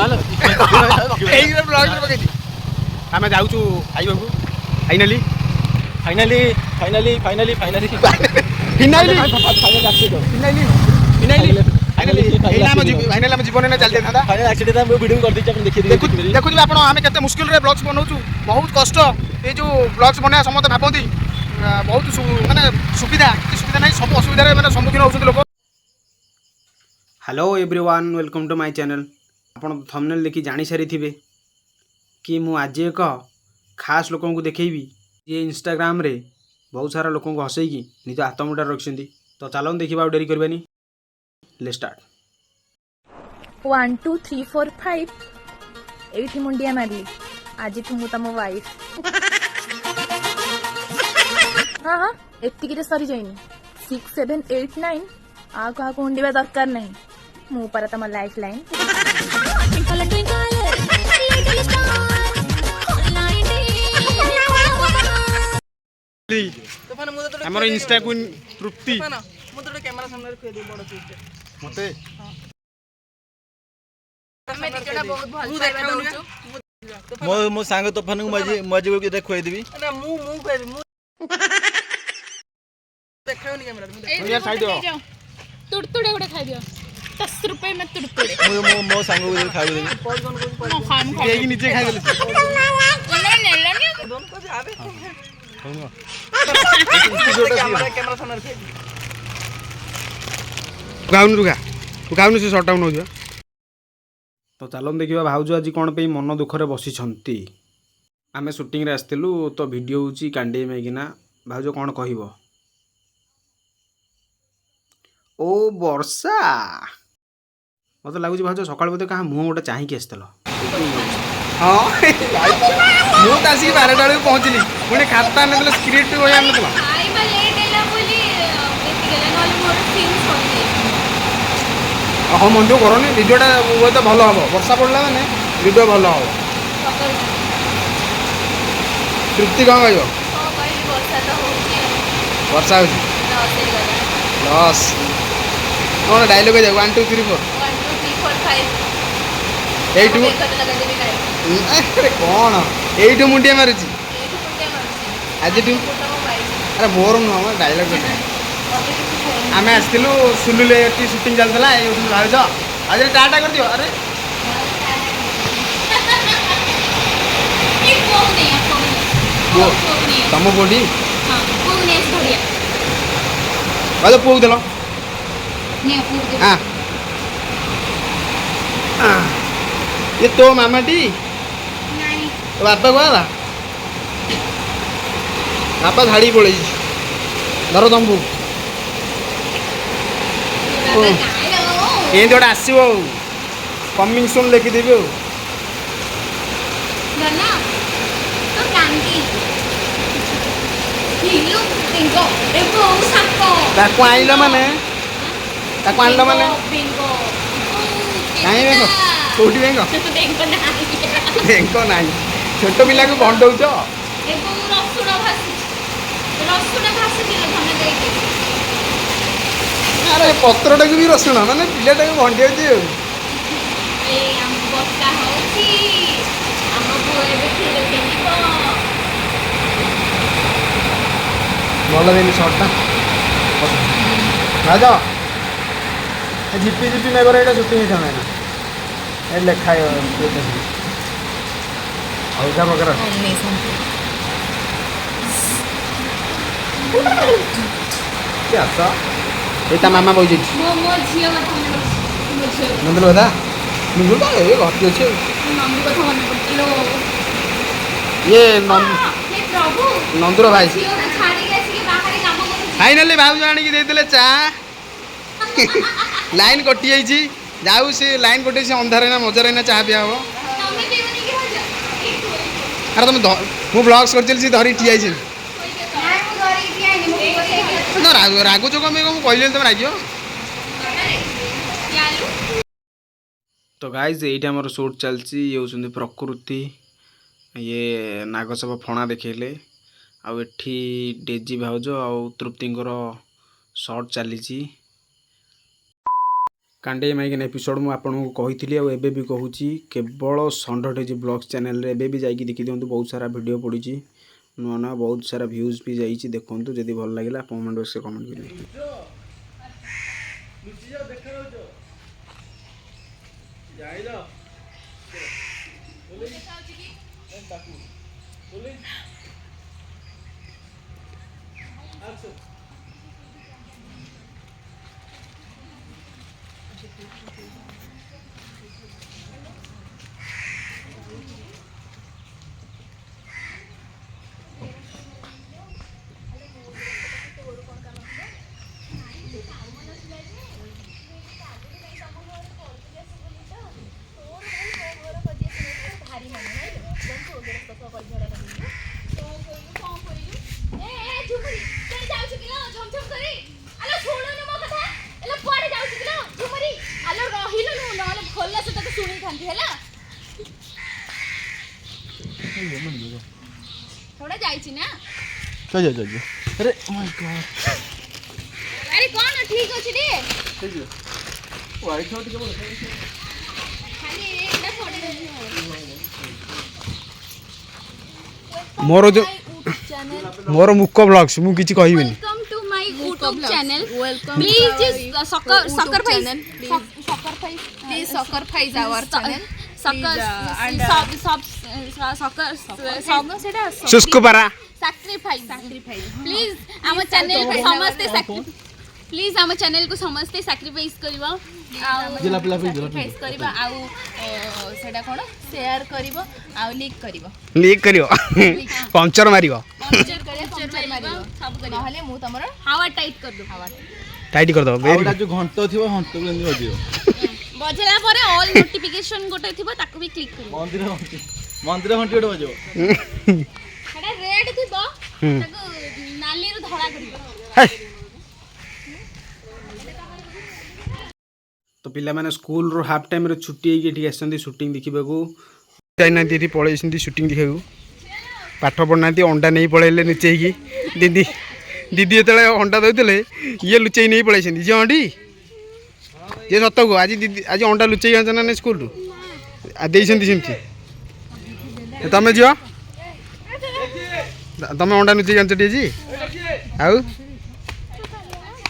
आम जाऊँ खाइबा finally finally finally finally finally finally final आम जीवन चलते था फाइनल एक्सीडेंट था वीडियो कर दी अपन देखि देखु आप आम केते मुश्किल रे ब्लॉग्स बनाऊँ बहुत कष्ट ये जो ब्लॉग्स बनाया समस्त भावती बहुत माने सुविधा सुविधा नहीं सब असुविधा माने सम्मुखीन होउछन लोक। Hello everyone welcome to my channel. आपण थंबनेल देखि जानि सारी थिबे कि मु आज एक खास लोक को देखैबी ये इंस्टाग्राम रे बहुत सारा लोक को हसैकी निज आत्ममुठा रखिसेंती। तो चलो देखिबा डेरी करबानी लेट्स स्टार्ट। 1 2 3 4 5 एठी मुंडिया मारली आज तुम तम वाइफ हाँ हाँ एतिकी सरी जाइनी 6 7 8 9 आ कहा मुंडिया दरकार नहीं मु पर तम लाइफ लाइन हमर इंस्टा को तृप्ति कैमरा सामने खुए दे बड़ चीज मते हमें टिकटा बहुत भल पाइबा दउछु मो मो सांग तोफान को मजे को देखै देबी ना मु खुए दे मु देखाउनी कैमरा यार साइड हो तुड़तुड़े गुडे खाइ दियो 10 रुपए में तुड़तुड़े मो मो सांग को खाइ देबी कौन कौन मो खाम खा ये नीचे खाइ देले ओने नेलनी दोन को आवे कैमरा कैमरा सामने खुए गाउन रुगा गाउन से शॉट डाउन हो जा। तो चलो देखिबा भाउज आज कोन पे मन दुखरे बसी छंती। आमे शूटिंग रे आस्तिलु तो वीडियो होची कांडे मेगिना भाउज कोन कहिबो। ओ वर्षा मत लागुची भाउज सकाळ बते कहा मुंह गोटे चाहि के आस्तलो। हां मु तासी 12 टाळे पहुंचली पुणे खाता नतले स्क्रिप्ट होय आनतला आइबा लेट एला बोली एति गेला नल मोर सीन होई हाँ मन दुख करनी भिडियोटा वो तो भल हम वर्षा पड़ा मैंने भिडियो भल हम। तृप्ति कौन कह वर्षा हो लस कौन डायलॉग है 1 2 3 4 एटू अरे कौन एटू मुंडिया मारुची आज अरे मोर नुह डायलॉग आम आसलु सुलुले शूटिंग चलता ये भाज आज टाटा कर दियो। अरे तुम बोटी भाज पुक देल ये तो मामाटी तो बापा कह बापा झाड़ी पड़े धर तंबू ये जोड़ा आसो कमिंग सून लिखिदेवी आइल माने आइल माने कहीं बेंग कौटी बेंग बेंग ना छोट पिला को भंडौच अरे पत्रटा को भी रसुण माने पिलाटा को भंडी भल देनी सर्टा राज झिपी झिपी मेघर ये शूटिंग होता ना ये लेखा अलगा प्रकार ये मामा बोल नंदल बता नंदल ये घटी अच्छे ये नंदुर भाई फाइनाली भाव आनिक देते चा लाइन कटि जाइए जाऊ से लाइन कटे से अंधारे ना मजार ना चाह पिया हम। अरे तुम मु ब्लॉग्स कर धरी ठिया ना रागुच कम कहले तुम राग। तो गाइज ये आम शूट चलती ये हूँ प्रकृति ये नागसभ फणा देखले आठी डेजी भाउज आउ तृप्ति शॉर्ट चली कांडे माइकन एपिसोड मुझे आपको कही आबे भी कहूँ केवल षंढटेजी ब्लॉग्स चैनल रे भी जाकि देखी दिखाँ बहुत सारा वीडियो पड़ी नुआ नुआ बहुत सारा व्यूज भी जाइए देखूँ जदि भल लगे कमेंट बॉक्स में कमेंट करेंगे। थोड़ा जाइछि ना चल चल चल अरे माय गॉड अरे कौन ठीक अछि रे ठीक है व्हाइट शॉट के बोल खाली एटा फोड़े मोर मुक्को ब्लॉग्स मु किछि कहबिनी। Welcome to my YouTube channel please sacrifice Please sacrifice our channel. सुस्कुपारा प्लीज आम चैनल को समस्ते प्लीज आम चैनल को समस्ते सैक्रिफाइस करबा सैक्रिफाइस करबा आउ सेटा कोन शेयर करबो आउ लीक करबो पंचर मारिबो पंचर मारिबो सब करबो नहले मु तमरो हावा टाइट कर दो टाइट कर दो आउडा जो घंटो थिबो घंटो को एंदी बजियो बजेला परे ऑल नोटिफिकेशन गोटे थिबो ताको भी क्लिक करबो मंदिर घंटी गोटे बजियो हेडा रेड थिबो ताको नाली रो धड़ा करबो। तो पिला माने स्कूल रो हाफ टाइम रे छुट्टी होइके आसंती शूटिंग देखा जाइना पलि शूटिंग देखा पाठ पढ़ना अंडा नहीं पलैले लुचेकी दीदी दीदी जो अंडा दौले ये लुचेई नहीं पलैस जी अंडी ये सत को आज दीदी आज अंडा लुचेई आंच ना स्कूल सेमती तुम झील तुम अंडा लुचेई आंच जी आउ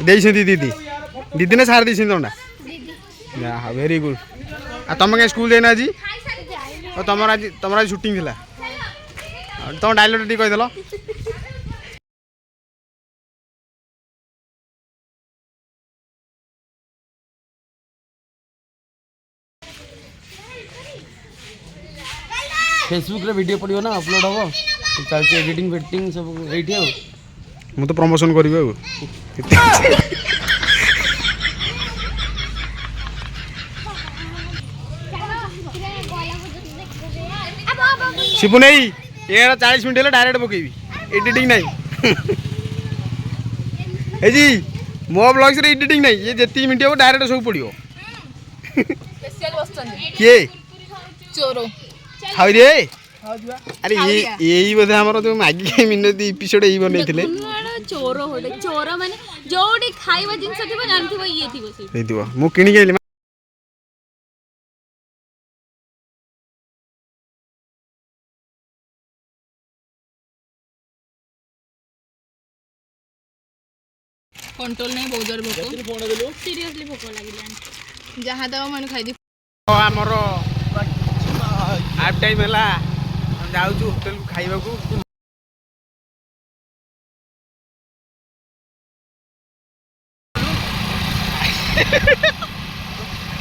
दीदी दीदी ने सार दी अंडा वेरी गुड आ तुम क्या स्कूल देना आज तुम आज शूटिंग थी तुम डायलॉग टी कहीदेल फेसबुक रे वीडियो पड़ियो ना अपलोड हम चलते एडिटिंग वेटिंग सब एठी हो मु तो प्रमोशन करी शिपु नहीं ये 40 मिनट डायरेक्ट पकेबी एडिटिंग नहीं जी मो ब्लॉग्स रे एडिटिंग नहीं ये जेती मिनट हो डायरेक्ट सब पड़ियो Special बसचन किए चोरो हाउ रे अरे यही बोधे हमर जो मागी मिनट एपिसोड यही बनैथिले चोरो होडे चोरो माने जोडी खाइबा जिंस थिबो जानथिबो ये थिबो से हेदिबो मु किनि गेली कंट्रोल नहीं बहुत जोर भोको सीरियसली भोक लागिलान जहाँ दवा मन खाई दी आमर हाफ टाइम है जाऊँ होटेल को खाइबा को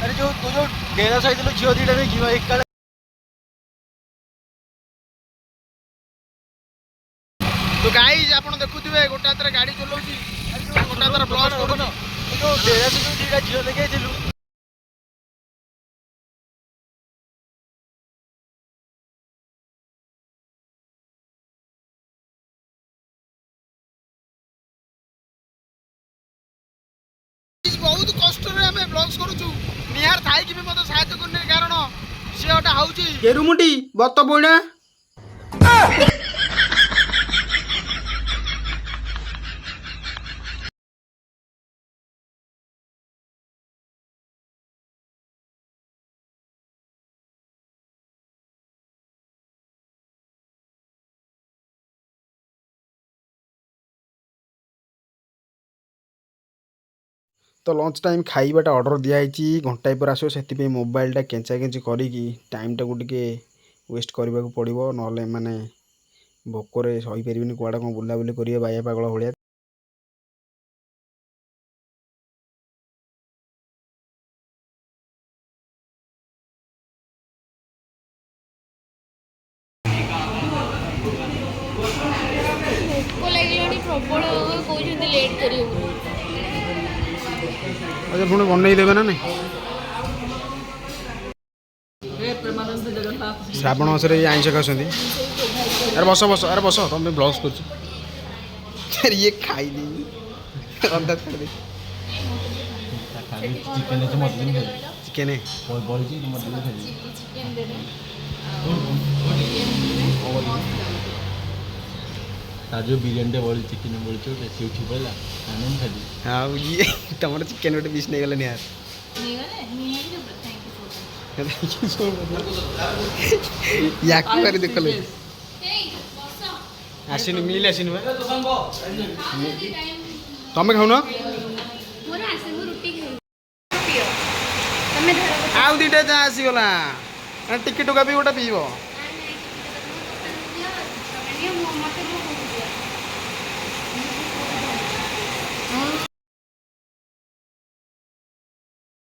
अरे जो तू जो डेरा सहित झील दीटा नहीं एक तो गाइस आपण देखुथिबे गोटा हाथ रे गाड़ी चलाउची गोटा हाथ रे ब्लॉग करू जो डेरा से दीटा झील देखे थिलु बहुत कष्ट रे हमें ब्लॉग्स करूछु निहार थाई कि भी मते सहायता करने कारण से ओटा हाउची केरुमुटी बत बोइना तो लंच टाइम खाइबाटा ऑर्डर दिखाई घंटाए पर आसो से मोबाइलटा केंचा केंची करी टाइमटा को टिके वेस्ट करने को पड़ो ना माने भोकरे सही पारे कौड़ा कौन बुलाबुली करेंगे बाया पागल भाया। प्रबल कहते लेट कर अच्छा पुणी बनई देवे ना नहीं श्रावण मासरे आइंष खाऊँ अरे बस बस अरे बस तुम ब्लॉग्स कर ये खाई रंधा छाड़ दे चिकेन जो बिरियानी बड़ी चिकेन बड़ी से उठी पड़ा आनंद खाली हाँ ये तुम चिकेन गोटे पीस नहीं गले यार या देख लो आसन मिल आसन तुम खाऊ आउ दीटा चा आसीगला टिके टुका भी गोटे पीब